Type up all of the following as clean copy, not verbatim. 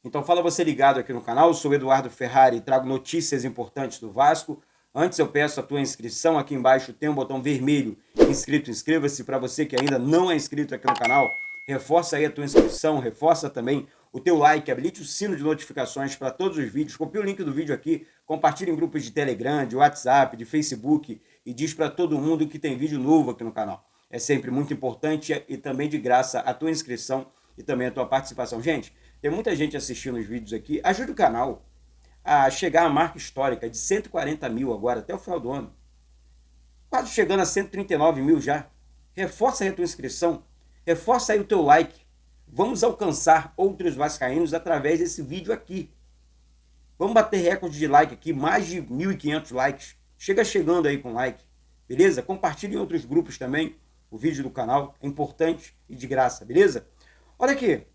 Então fala você ligado aqui no canal, eu sou o Eduardo Ferrari e trago notícias importantes do Vasco. Antes eu peço a tua inscrição, aqui embaixo tem um botão vermelho, inscrito, inscreva-se. Para você que ainda não é inscrito aqui no canal, reforça aí a tua inscrição, reforça também o teu like, habilite o sino de notificações para todos os vídeos, copia o link do vídeo aqui, compartilha em grupos de Telegram, de WhatsApp, de Facebook e diz para todo mundo que tem vídeo novo aqui no canal. É sempre muito importante e também de graça a tua inscrição e também a tua participação. Gente, tem muita gente assistindo os vídeos aqui, ajude o canal a chegar à marca histórica de 140 mil agora, até o final do ano. Quase chegando a 139 mil já. Reforça aí a tua inscrição, reforça aí o teu like. Vamos alcançar outros vascaínos através desse vídeo aqui. Vamos bater recorde de like aqui, mais de 1.500 likes. Chegando aí com like, beleza? Compartilhe em outros grupos também o vídeo do canal, é importante e de graça, beleza? Olha aqui,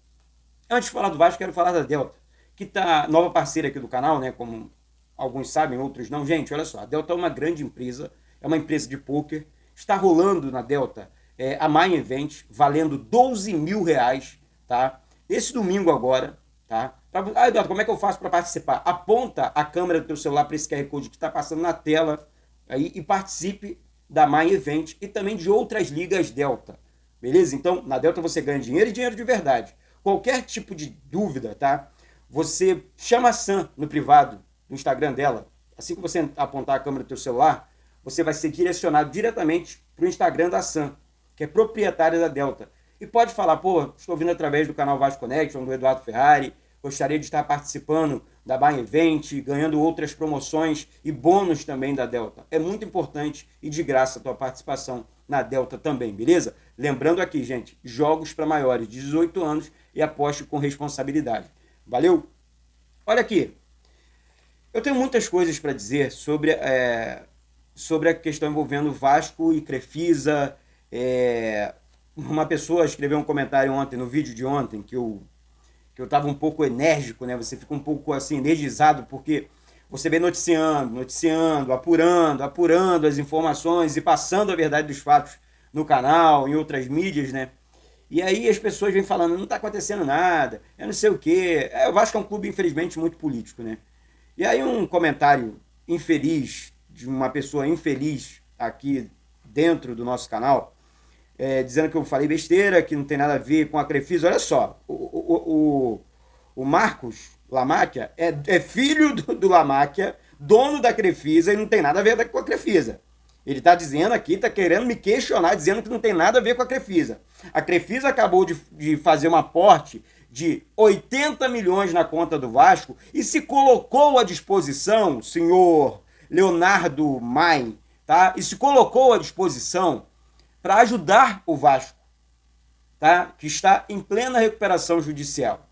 antes de falar do Vasco, quero falar da Delta, que tá nova parceira aqui do canal, né? Como alguns sabem, outros não. Gente, olha só, a Delta é uma grande empresa, é uma empresa de poker. Está rolando na Delta a Main Event, valendo 12 mil reais, tá? Esse domingo agora, tá? Eduardo, como é que eu faço para participar? Aponta a câmera do teu celular para esse QR Code que está passando na tela aí e participe da Main Event e também de outras ligas Delta, beleza? Então, na Delta você ganha dinheiro e dinheiro de verdade. Qualquer tipo de dúvida, tá? Você chama a Sam no privado, no Instagram dela. Assim que você apontar a câmera do teu celular, você vai ser direcionado diretamente para o Instagram da Sam, que é proprietária da Delta. E pode falar, pô, estou vindo através do canal Vasco Connection, do Eduardo Ferrari, gostaria de estar participando da Main Event, ganhando outras promoções e bônus também da Delta. É muito importante e de graça a tua participação na Delta também, beleza? Lembrando aqui, gente, jogos para maiores de 18 anos e aposte com responsabilidade. Valeu? Olha aqui, eu tenho muitas coisas para dizer sobre a questão envolvendo Vasco e Crefisa. Uma pessoa escreveu um comentário ontem, no vídeo de ontem, que eu estava um pouco enérgico, né? Você fica um pouco assim, energizado, porque você vem noticiando, apurando as informações e passando a verdade dos fatos no canal, em outras mídias, né? E aí as pessoas vêm falando, não está acontecendo nada, eu não sei o quê. O Vasco é um clube, infelizmente, muito político, né? E aí um comentário infeliz, de uma pessoa infeliz aqui dentro do nosso canal, dizendo que eu falei besteira, que não tem nada a ver com a Crefisa. Olha só, o Marcos Lamáquia é filho do Lamáquia, dono da Crefisa, e não tem nada a ver com a Crefisa. Ele está dizendo aqui, está querendo me questionar, dizendo que não tem nada a ver com a Crefisa. A Crefisa acabou de fazer um aporte de 80 milhões na conta do Vasco e se colocou à disposição, senhor Leonardo Main, tá? E se colocou à disposição para ajudar o Vasco, tá? Que está em plena recuperação judicial,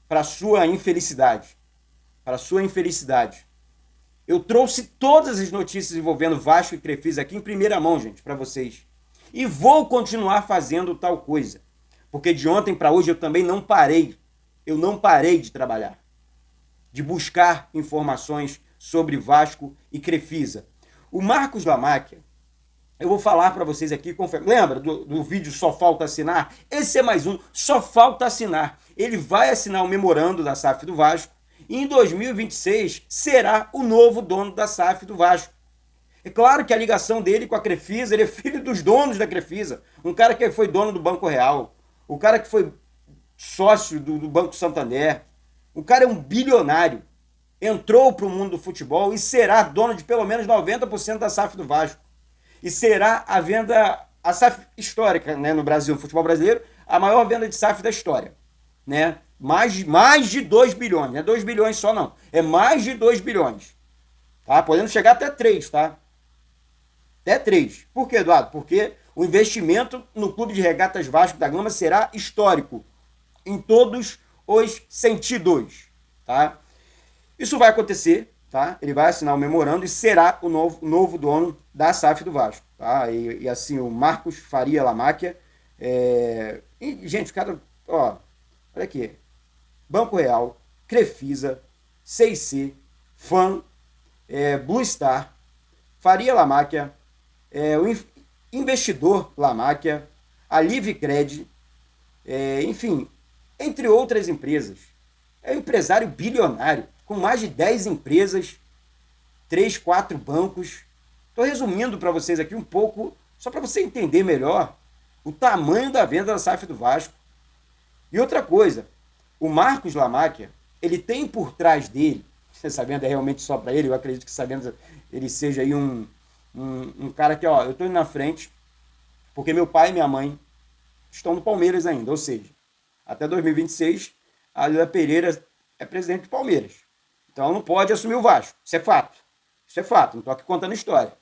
para sua infelicidade. Para sua infelicidade. Eu trouxe todas as notícias envolvendo Vasco e Crefisa aqui em primeira mão, gente, para vocês. E vou continuar fazendo tal coisa. Porque de ontem para hoje eu também não parei. Eu não parei de trabalhar. De buscar informações sobre Vasco e Crefisa. O Marcos Lamáquia, eu vou falar para vocês aqui, lembra do vídeo Só Falta Assinar? Esse é mais um, só falta assinar. Ele vai assinar o memorando da SAF do Vasco e em 2026 será o novo dono da SAF do Vasco. É claro que a ligação dele com a Crefisa, ele é filho dos donos da Crefisa. Um cara que foi dono do Banco Real, o cara que foi sócio do Banco Santander. O cara é um bilionário. Entrou para o mundo do futebol e será dono de pelo menos 90% da SAF do Vasco. E será a SAF histórica, né, no Brasil, no futebol brasileiro, a maior venda de SAF da história. Né? Mais de 2 bilhões, não é 2 bilhões só não, é mais de 2 bilhões. Tá? Podendo chegar até 3, tá? Até 3. Por quê, Eduardo? Porque o investimento no Clube de Regatas Vasco da Gama será histórico, em todos os sentidos. Tá? Isso vai acontecer, tá? Ele vai assinar o memorando e será o novo dono da SAF do Vasco. Tá? E assim, o Marcos Faria Lamáquia. E, gente, o cara, ó, olha aqui. Banco Real, Crefisa, 6C, FAM, Blue Star, Faria Lamáquia, o Investidor Lamáquia, a Livecred, enfim, entre outras empresas. É um empresário bilionário, com mais de 10 empresas, 3, 4 bancos. Estou resumindo para vocês aqui um pouco, só para você entender melhor o tamanho da venda da SAF do Vasco. E outra coisa, o Marcos Lamáquia, ele tem por trás dele, se essa venda é realmente só para ele, eu acredito que essa venda ele seja aí um cara que, ó, eu estou indo na frente, porque meu pai e minha mãe estão no Palmeiras ainda, ou seja, até 2026, a Lila Pereira é presidente do Palmeiras. Então ela não pode assumir o Vasco. Isso é fato. Isso é fato, não estou aqui contando história.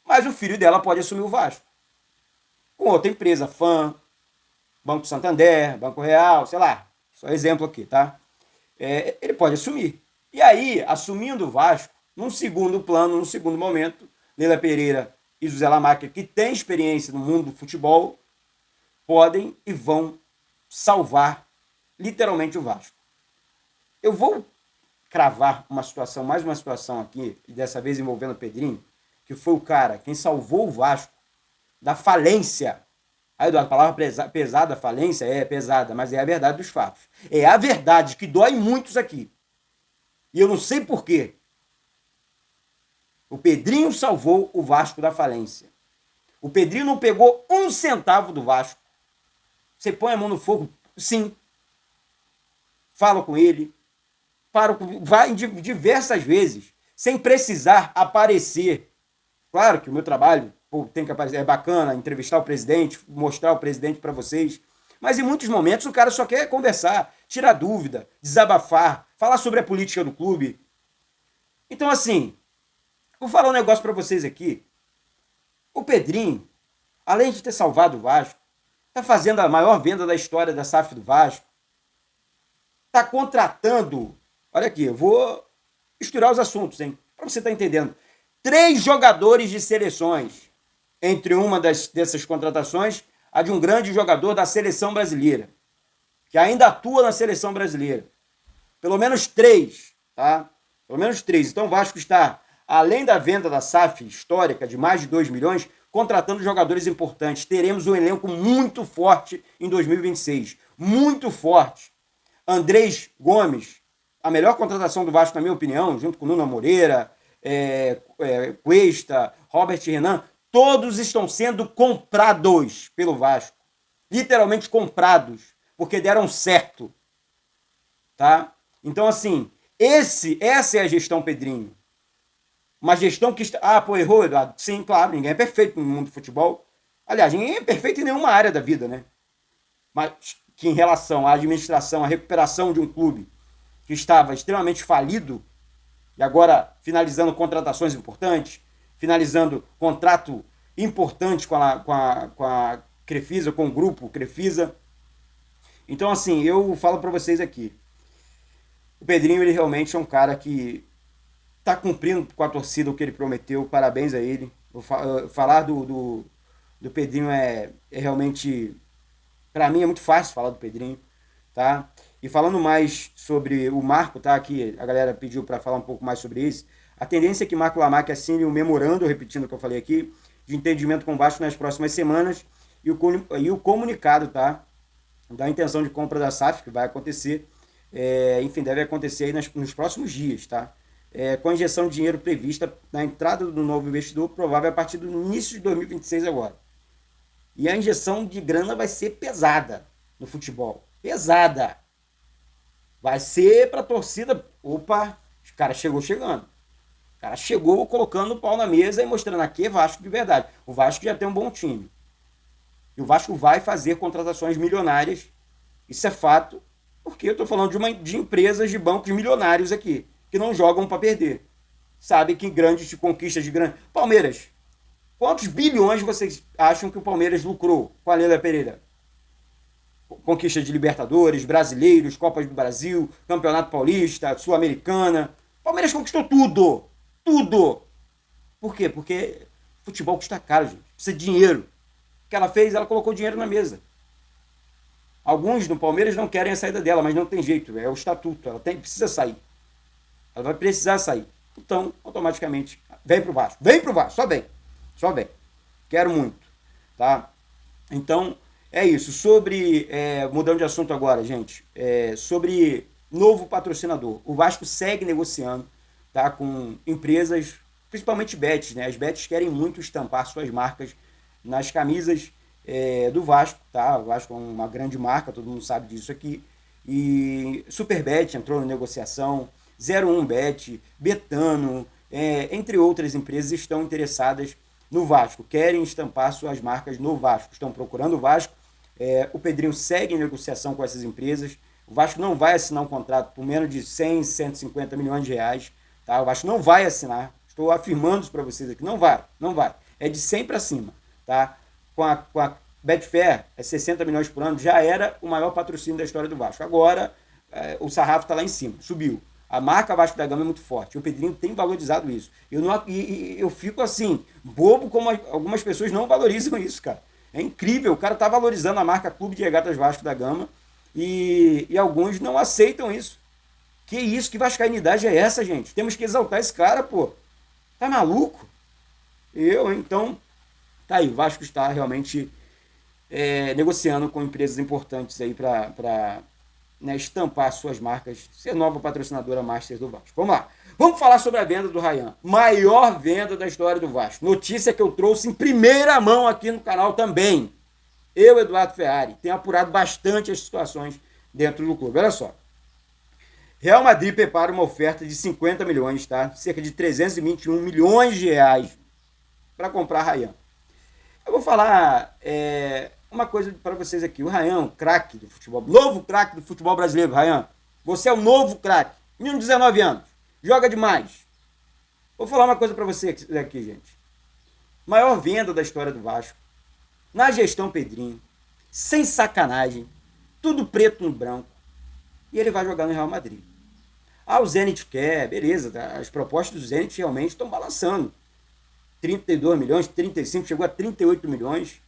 Mas o filho dela pode assumir o Vasco. Com outra empresa, FAM, Banco Santander, Banco Real, sei lá. Só exemplo aqui, tá? Ele pode assumir. E aí, assumindo o Vasco, num segundo plano, num segundo momento, Lila Pereira e José Lamáquia, que têm experiência no mundo do futebol, podem e vão salvar literalmente o Vasco. Eu vou cravar mais uma situação aqui, e dessa vez envolvendo o Pedrinho, que foi o cara quem salvou o Vasco da falência. Aí, Eduardo, a palavra pesada, falência, é pesada, mas é a verdade dos fatos. É a verdade que dói muitos aqui. E eu não sei porquê. O Pedrinho salvou o Vasco da falência. O Pedrinho não pegou um centavo do Vasco. Você põe a mão no fogo, sim. Fala com ele. Vai diversas vezes, sem precisar aparecer. Claro que o meu trabalho tem que aparecer, é bacana entrevistar o presidente, mostrar o presidente para vocês, mas em muitos momentos o cara só quer conversar, tirar dúvida, desabafar, falar sobre a política do clube. Então, assim, vou falar um negócio para vocês aqui. O Pedrinho, além de ter salvado o Vasco, está fazendo a maior venda da história da SAF do Vasco, está contratando. Olha aqui, eu vou misturar os assuntos, hein? Para você estar entendendo. 3 jogadores de seleções. Entre uma dessas contratações, a de um grande jogador da seleção brasileira, que ainda atua na seleção brasileira. Pelo menos 3, tá? Pelo menos 3. Então o Vasco está, além da venda da SAF histórica de mais de 2 milhões, contratando jogadores importantes. Teremos um elenco muito forte em 2026. Muito forte. Andrés Gomes, a melhor contratação do Vasco, na minha opinião, junto com Nuno Moreira, Cuesta, Robert Renan, todos estão sendo comprados pelo Vasco. Literalmente comprados, porque deram certo. Tá? Então, assim, essa é a gestão Pedrinho. Uma gestão que... errou, Eduardo? Sim, claro, ninguém é perfeito no mundo do futebol. Aliás, ninguém é perfeito em nenhuma área da vida, né? Mas que em relação à administração, à recuperação de um clube que estava extremamente falido, e agora finalizando contratações importantes, finalizando contrato importante com a Crefisa, com o grupo Crefisa. Então, assim, eu falo para vocês aqui, o Pedrinho, ele realmente é um cara que está cumprindo com a torcida o que ele prometeu, parabéns a ele. Falar do Pedrinho é realmente, para mim é muito fácil falar do Pedrinho, tá? E falando mais sobre o Marco, tá? Aqui a galera pediu para falar um pouco mais sobre isso. A tendência é que Marco Lamáquia assine um memorando, repetindo o que eu falei aqui, de entendimento com o Vasco nas próximas semanas, e o comunicado, tá? Da intenção de compra da SAF, que vai acontecer, enfim, deve acontecer aí nos próximos dias, tá? Com a injeção de dinheiro prevista na entrada do novo investidor, provável a partir do início de 2026 agora. E a injeção de grana vai ser pesada no futebol. Pesada. Vai ser para a torcida. Opa, o cara chegou chegando. O cara chegou colocando o pau na mesa e mostrando aqui é Vasco de verdade. O Vasco já tem um bom time. E o Vasco vai fazer contratações milionárias. Isso é fato, porque eu estou falando de empresas de bancos milionários aqui, que não jogam para perder. Sabe que grandes conquistas de grande... Palmeiras. Quantos bilhões vocês acham que o Palmeiras lucrou com a Lila Pereira? Conquista de Libertadores, Brasileiros, Copas do Brasil, Campeonato Paulista, Sul-Americana. Palmeiras conquistou tudo. Tudo. Por quê? Porque futebol custa caro, gente. Precisa de dinheiro. O que ela fez? Ela colocou dinheiro na mesa. Alguns no Palmeiras não querem a saída dela, mas não tem jeito. É o estatuto. Ela precisa sair. Ela vai precisar sair. Então, automaticamente, vem pro Vasco. Vem pro Vasco. Só vem. Só vem. Quero muito. Tá? Então... é isso. Sobre, mudando de assunto agora, gente, sobre novo patrocinador. O Vasco segue negociando, tá, com empresas, principalmente bets, né? As bets querem muito estampar suas marcas nas camisas do Vasco, tá? O Vasco é uma grande marca, todo mundo sabe disso aqui. E Superbet entrou na negociação, 01Bet, Betano, entre outras empresas estão interessadas no Vasco, querem estampar suas marcas no Vasco, estão procurando o Vasco. O Pedrinho segue em negociação com essas empresas. O Vasco não vai assinar um contrato por menos de 100, 150 milhões de reais. Tá? O Vasco não vai assinar. Estou afirmando isso para vocês aqui. Não vai, não vai. É de 100 para cima. Tá? Com a Betfair, 60 milhões por ano, já era o maior patrocínio da história do Vasco. Agora, o sarrafo está lá em cima, subiu. A marca Vasco da Gama é muito forte. O Pedrinho tem valorizado isso. Eu fico assim, bobo como algumas pessoas não valorizam isso, cara. É incrível, o cara tá valorizando a marca Clube de Regatas Vasco da Gama e alguns não aceitam isso. Que isso, que vascainidade é essa, gente? Temos que exaltar esse cara, pô. Tá maluco? Então, tá aí, o Vasco está realmente negociando com empresas importantes aí para né, estampar suas marcas, ser nova patrocinadora Master do Vasco. Vamos lá. Vamos falar sobre a venda do Ryan. Maior venda da história do Vasco. Notícia que eu trouxe em primeira mão aqui no canal também. Eu, Eduardo Ferrari, tenho apurado bastante as situações dentro do clube. Olha só. Real Madrid prepara uma oferta de 50 milhões, tá? Cerca de 321 milhões de reais para comprar Ryan. Eu vou falar uma coisa para vocês aqui. O Ryan, craque do futebol, novo craque do futebol brasileiro. Ryan, você é o novo craque. Menino de 19 anos. Joga demais. Vou falar uma coisa para você aqui, gente. Maior venda da história do Vasco. Na gestão Pedrinho. Sem sacanagem. Tudo preto no branco. E ele vai jogar no Real Madrid. O Zenit quer, beleza. As propostas do Zenit realmente estão balançando. 32 milhões, 35, chegou a 38 milhões.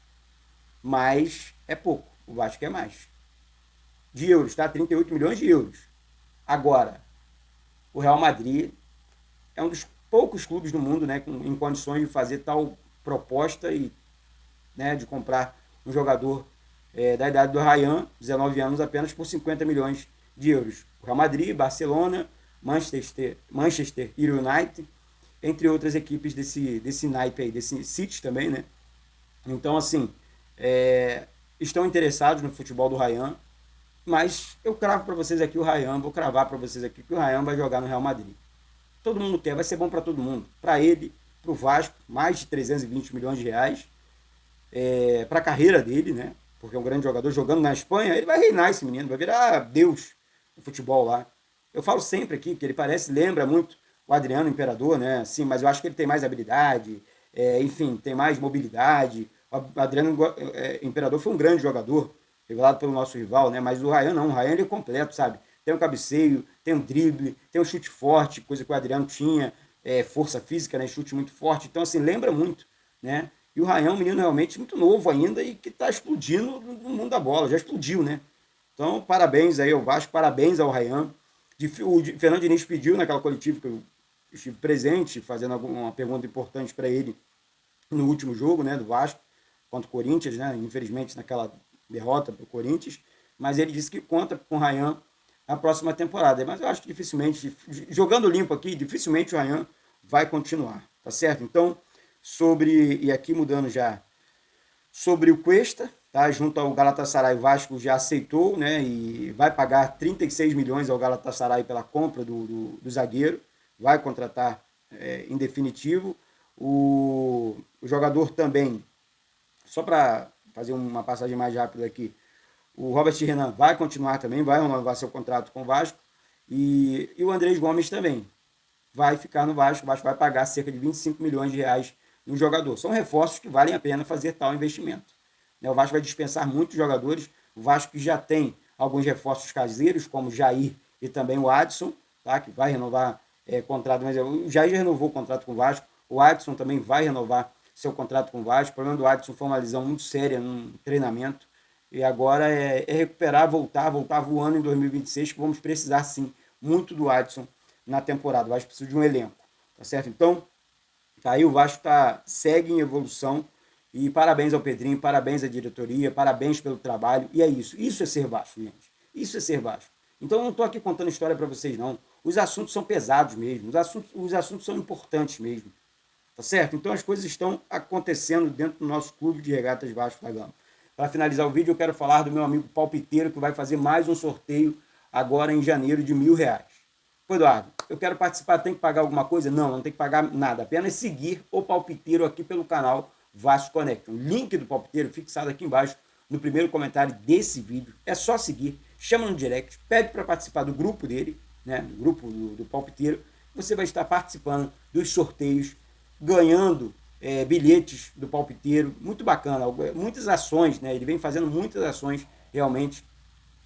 Mas é pouco. O Vasco quer mais. De euros, tá? 38 milhões de euros. Agora, o Real Madrid é um dos poucos clubes do mundo, né, em condições de fazer tal proposta e, né, de comprar um jogador da idade do Ryan, 19 anos, apenas por 50 milhões de euros. O Real Madrid, Barcelona, Manchester United, entre outras equipes desse naipe aí, desse City também, né? Então, assim, estão interessados no futebol do Ryan, mas eu cravo para vocês aqui o Ryan, vou cravar para vocês aqui que o Ryan vai jogar no Real Madrid. Todo mundo quer, vai ser bom para todo mundo. Para ele, para o Vasco, mais de 320 milhões de reais. Para a carreira dele, né? Porque é um grande jogador, jogando na Espanha, ele vai reinar esse menino, vai virar Deus do futebol lá. Eu falo sempre aqui que ele lembra muito o Adriano Imperador, né? Assim, mas eu acho que ele tem mais habilidade, enfim, tem mais mobilidade. O Adriano Imperador foi um grande jogador, revelado pelo nosso rival, né? Mas o Ryan não, o Ryan ele é completo, sabe? Tem um cabeceio, tem um drible, tem um chute forte, coisa que o Adriano tinha, força física, né? Chute muito forte. Então, assim, lembra muito, né? E o Ryan é um menino realmente muito novo ainda e que está explodindo no mundo da bola, já explodiu, né? Então, parabéns aí ao Vasco, parabéns ao Ryan. O Fernando Diniz pediu naquela coletiva que eu estive presente, fazendo uma pergunta importante para ele no último jogo, né, do Vasco, contra o Corinthians, né? Infelizmente, naquela derrota para o Corinthians, mas ele disse que conta com o Ryan na próxima temporada. Mas eu acho que dificilmente, jogando limpo aqui, dificilmente o Ryan vai continuar, tá certo? Então, e aqui mudando já, sobre o Cuesta, tá? Junto ao Galatasaray, o Vasco já aceitou, né? E vai pagar 36 milhões ao Galatasaray pela compra do zagueiro, vai contratar em definitivo. O jogador também, só para fazer uma passagem mais rápida aqui, o Robert Renan vai continuar também, vai renovar seu contrato com o Vasco, e o Andrés Gomes também vai ficar no Vasco. O Vasco vai pagar cerca de 25 milhões de reais no jogador. São reforços que valem a pena fazer tal investimento. O Vasco vai dispensar muitos jogadores. O Vasco que já tem alguns reforços caseiros, como o Jair e também o Adson, tá? Que vai renovar contrato. Mas o Jair já renovou o contrato com o Vasco. O Adson também vai renovar seu contrato com o Vasco. O problema do Adson foi uma lesão muito séria no treinamento. E agora é recuperar, voltar voando em 2026, que vamos precisar, sim, muito do Adson na temporada. O Vasco precisa de um elenco, tá certo? Então, tá aí, o Vasco segue em evolução. E parabéns ao Pedrinho, parabéns à diretoria, parabéns pelo trabalho. E é isso. Isso é ser Vasco, gente. Isso é ser Vasco. Então eu não estou aqui contando história para vocês, não. Os assuntos são pesados mesmo, os assuntos são importantes mesmo. Tá certo? Então as coisas estão acontecendo dentro do nosso clube de regatas Vasco da Gama. Para finalizar o vídeo, eu quero falar do meu amigo palpiteiro, que vai fazer mais um sorteio agora em janeiro de R$1.000. Pô, Eduardo, eu quero participar, tem que pagar alguma coisa? Não, não tem que pagar nada, apenas seguir o palpiteiro aqui pelo canal Vasco Connection. Link do palpiteiro fixado aqui embaixo no primeiro comentário desse vídeo. É só seguir, chama no direct, pede para participar do grupo dele, né, do grupo do palpiteiro. Você vai estar participando dos sorteios, ganhando bilhetes do palpiteiro, muito bacana, muitas ações, né? Ele vem fazendo muitas ações realmente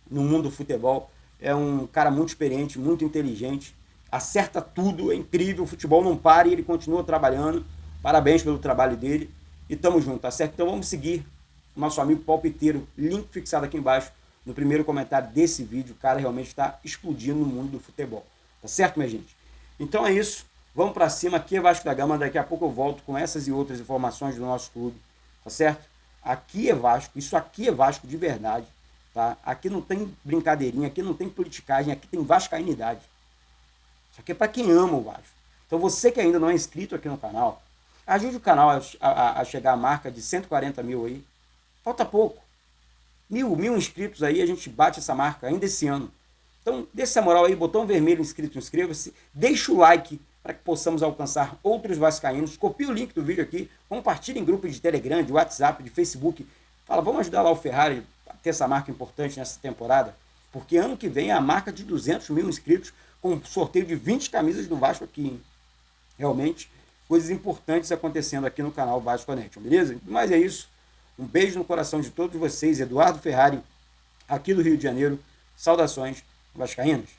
no mundo do futebol. É um cara muito experiente, muito inteligente, acerta tudo, é incrível, o futebol não para e ele continua trabalhando. Parabéns pelo trabalho dele e tamo junto, tá certo? Então vamos seguir o nosso amigo palpiteiro, link fixado aqui embaixo no primeiro comentário desse vídeo. O cara realmente está explodindo no mundo do futebol, tá certo, minha gente? Então é isso. Vamos para cima, aqui é Vasco da Gama, daqui a pouco eu volto com essas e outras informações do nosso clube, tá certo? Aqui é Vasco, isso aqui é Vasco de verdade, tá? Aqui não tem brincadeirinha, aqui não tem politicagem, aqui tem vascainidade. Isso aqui é para quem ama o Vasco. Então você que ainda não é inscrito aqui no canal, ajude o canal a chegar à marca de 140 mil aí. Falta pouco. Mil inscritos aí, a gente bate essa marca ainda esse ano. Então, dê essa moral aí, botão vermelho inscrito, inscreva-se, deixa o like para que possamos alcançar outros vascaínos. Copie o link do vídeo aqui, compartilhe em grupos de Telegram, de WhatsApp, de Facebook. Fala, vamos ajudar lá o Ferrari a ter essa marca importante nessa temporada, porque ano que vem é a marca de 200 mil inscritos, com um sorteio de 20 camisas do Vasco aqui, hein? Realmente, coisas importantes acontecendo aqui no canal Vasco Connection, beleza? Mas é isso. Um beijo no coração de todos vocês. Eduardo Ferrari, aqui do Rio de Janeiro. Saudações vascaínos.